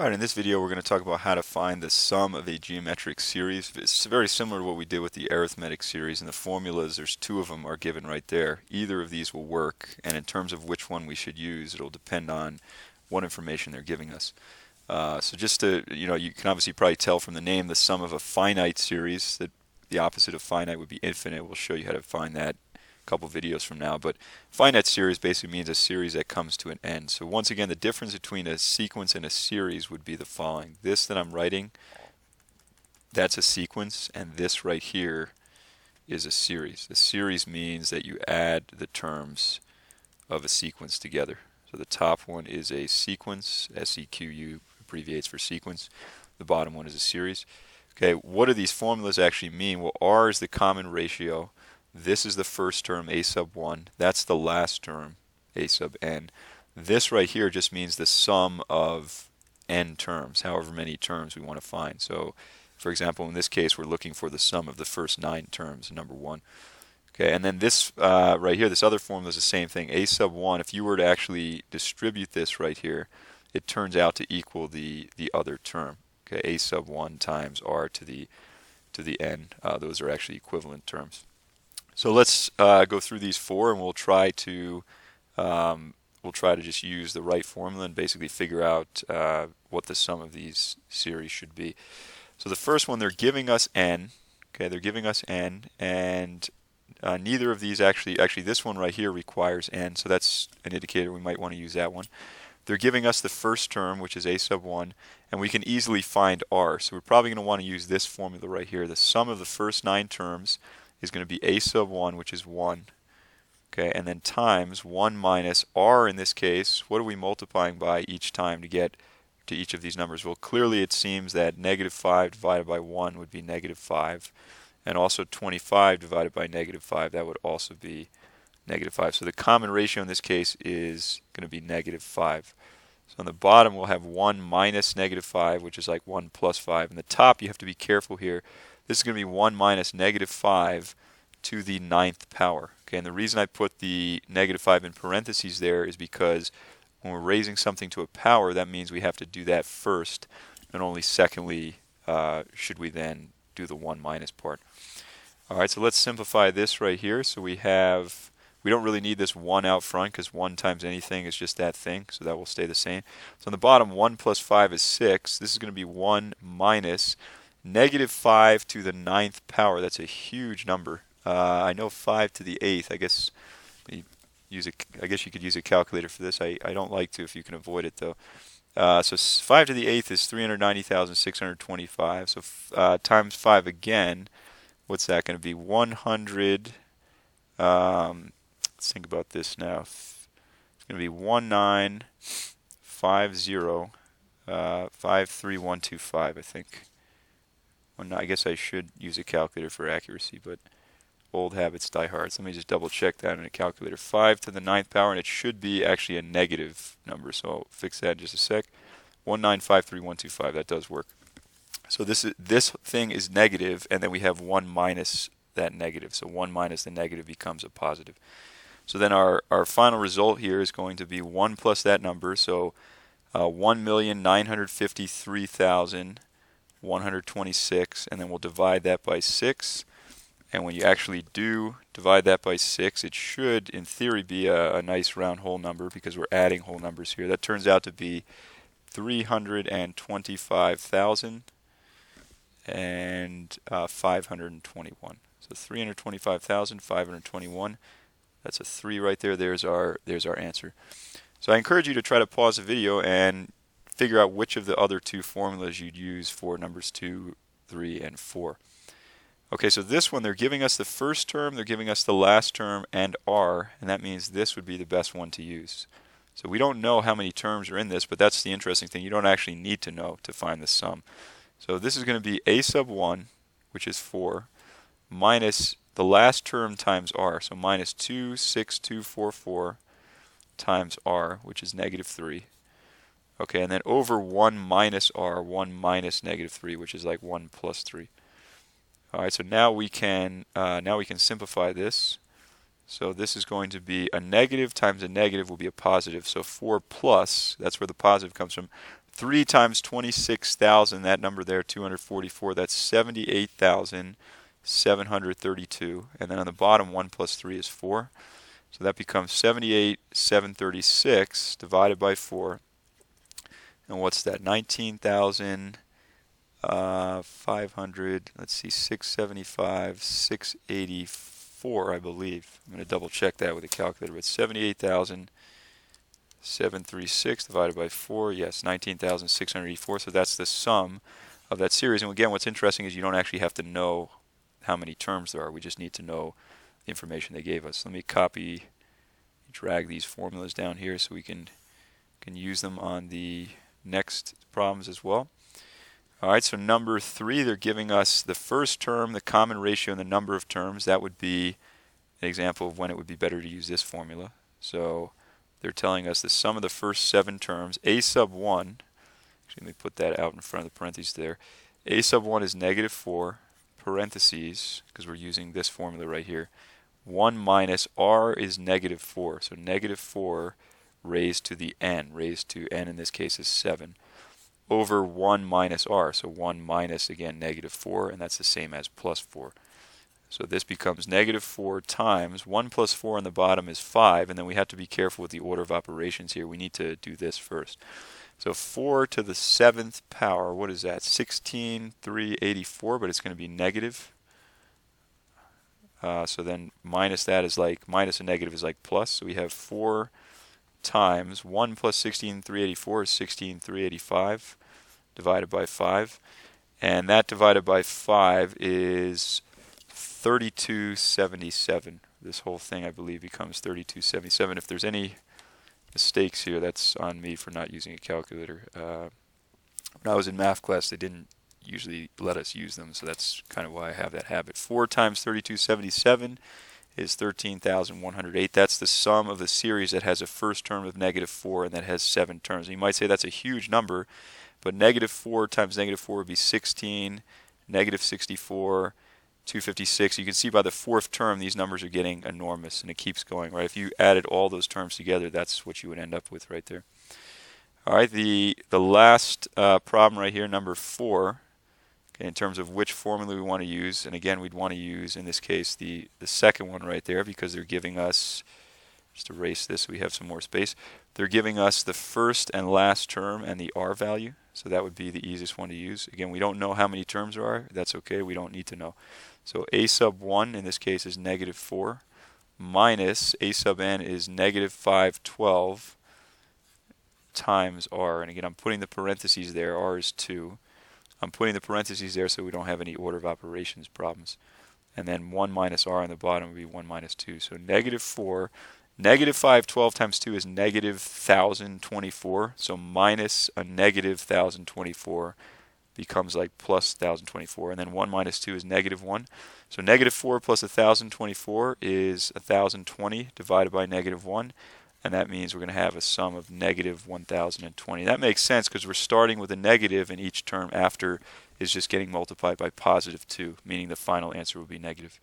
Alright, in this video we're going to talk about how to find the sum of a geometric series. It's very similar to what we did with the arithmetic series, and the formulas, there's two of them are given right there. Either of these will work, and in terms of which one we should use, it'll depend on what information they're giving us. So just to, you can obviously probably tell from the name, the sum of a finite series, that the opposite of finite would be infinite. We'll show you how to find that a couple videos from now. But finite series basically means a series that comes to an end. So once again, the difference between a sequence and a series would be the following. This that I'm writing, that's a sequence, and this right here is a series. A series means that you add the terms of a sequence together. So the top one is a sequence, SEQU abbreviates for sequence. The bottom one is a series. Okay, what do these formulas actually mean? Well, R is the common ratio. This is the first term, a sub 1. That's the last term, a sub n. This right here just means the sum of n terms, however many terms we want to find. So, for example, in this case, we're looking for the sum of the first 9 terms, number 1. Okay, and then this right here, this other formula is the same thing, a sub 1. If you were to actually distribute this right here, it turns out to equal the other term. Okay, a sub 1 times r to the n. Those are actually equivalent terms. So let's go through these four, and we'll try to just use the right formula and basically figure out what the sum of these series should be. So the first one, they're giving us n. Okay, they're giving us n, and neither of these actually this one right here requires n, so that's an indicator we might want to use that one. They're giving us the first term, which is a sub 1, and we can easily find r. So we're probably going to want to use this formula right here. The sum of the first 9 terms is going to be a sub 1, which is 1. Okay, and then times 1 minus r in this case. What are we multiplying by each time to get to each of these numbers? Well, clearly it seems that negative 5 divided by 1 would be negative 5. And also 25 divided by negative 5, that would also be negative 5. So the common ratio in this case is going to be negative 5. So on the bottom we'll have 1 minus negative 5, which is like 1 plus 5. And the top, you have to be careful here. This is going to be 1 minus negative 5 to the 9th power. Okay, and the reason I put the negative 5 in parentheses there is because when we're raising something to a power, that means we have to do that first, and only secondly should we then do the 1 minus part. Alright, so let's simplify this right here. So we don't really need this 1 out front, because 1 times anything is just that thing, so that will stay the same. So on the bottom, 1 plus 5 is 6. This is going to be 1 minus negative 5 to the 9th power. That's a huge number. I know 5 to the 8th. I guess you could use a calculator for this. I don't like to if you can avoid it though. So 5 to the 8th is 390,625. So times 5 again. What's that going to be? 100. Let's think about this now. It's going to be 1950 53125, I think. Well, I guess I should use a calculator for accuracy, but old habits die hard. So let me just double check that in a calculator. 5 to the 9th power, and it should be actually a negative number, so I'll fix that in just a sec. 1953125, that does work. So this thing is negative, and then we have 1 minus that negative. So 1 minus the negative becomes a positive. So then our final result here is going to be 1 plus that number, so 1,953,126, and then we'll divide that by 6. And when you actually do divide that by 6, it should, in theory, be a nice round whole number, because we're adding whole numbers here. That turns out to be 325,521. So 325,521. That's a 3 right there. There's our answer. So I encourage you to try to pause the video and figure out which of the other two formulas you'd use for numbers 2, 3, and 4. Okay, so this one, they're giving us the first term, they're giving us the last term, and r, and that means this would be the best one to use. So we don't know how many terms are in this, but that's the interesting thing. You don't actually need to know to find the sum. So this is going to be a sub 1, which is 4, minus the last term times r, so minus 26244 times r, which is negative 3. Okay, and then over 1 minus r, 1 minus negative 3, which is like 1 plus 3. Alright, so now we can simplify this. So this is going to be a negative times a negative will be a positive. So 4 plus, that's where the positive comes from. 3 times 26,000, that number there, 244, that's 78,732. And then on the bottom, 1 plus 3 is 4. So that becomes 78,736 divided by 4. And what's that? 19,500, let's see, 675, 684, I believe. I'm going to double check that with a calculator. It's 78,736 divided by 4. Yes, 19,684. So that's the sum of that series. And again, what's interesting is you don't actually have to know how many terms there are. We just need to know the information they gave us. Let me copy, drag these formulas down here so we can use them on the next problems as well. Alright, so number 3, they're giving us the first term, the common ratio, and the number of terms. That would be an example of when it would be better to use this formula. So they're telling us the sum of the first 7 terms. A sub 1, actually let me put that out in front of the parentheses there. A sub 1 is negative 4, parentheses, because we're using this formula right here. 1 minus r is negative 4. So negative 4 raised to the n, raised to n in this case is 7, over 1 minus r. So 1 minus, again, negative 4, and that's the same as plus 4. So this becomes negative 4 times 1 plus 4 on the bottom is 5, and then we have to be careful with the order of operations here. We need to do this first. So 4 to the 7th power, what is that? 16,384, but it's going to be negative. So then minus that is like, minus a negative is like plus. So we have 4 times 1 plus 16,384 is 16,385 divided by 5. And that divided by 5 is 3277. This whole thing, I believe, becomes 3277. If there's any mistakes here, that's on me for not using a calculator. When I was in math class, they didn't usually let us use them, so that's kind of why I have that habit. 4 times 3277 is 13,108. That's the sum of the series that has a first term of negative 4 and that has 7 terms. And you might say that's a huge number, but negative 4 times negative 4 would be 16, negative 64, 256. You can see by the 4th term these numbers are getting enormous, and it keeps going, right? If you added all those terms together, that's what you would end up with right there. All right, the last problem right here, number 4. In terms of which formula we want to use, and again we'd want to use in this case the second one right there, because they're giving us, just erase this so we have some more space, they're giving us the first and last term and the r value, so that would be the easiest one to use. Again, we don't know how many terms there are, that's okay, we don't need to know. So a sub 1 in this case is negative 4 minus a sub n is negative 512 times r, and again I'm putting the parentheses there, r is 2. I'm putting the parentheses there so we don't have any order of operations problems. And then 1 minus r on the bottom would be 1 minus 2. So negative 4, negative 512 times 2 is negative 1,024. So minus a negative 1,024 becomes like plus 1,024. And then 1 minus 2 is negative 1. So negative 4 plus 1,024 is 1,020 divided by negative 1. And that means we're going to have a sum of negative 1,020. That makes sense because we're starting with a negative, and each term after is just getting multiplied by positive 2, meaning the final answer will be negative.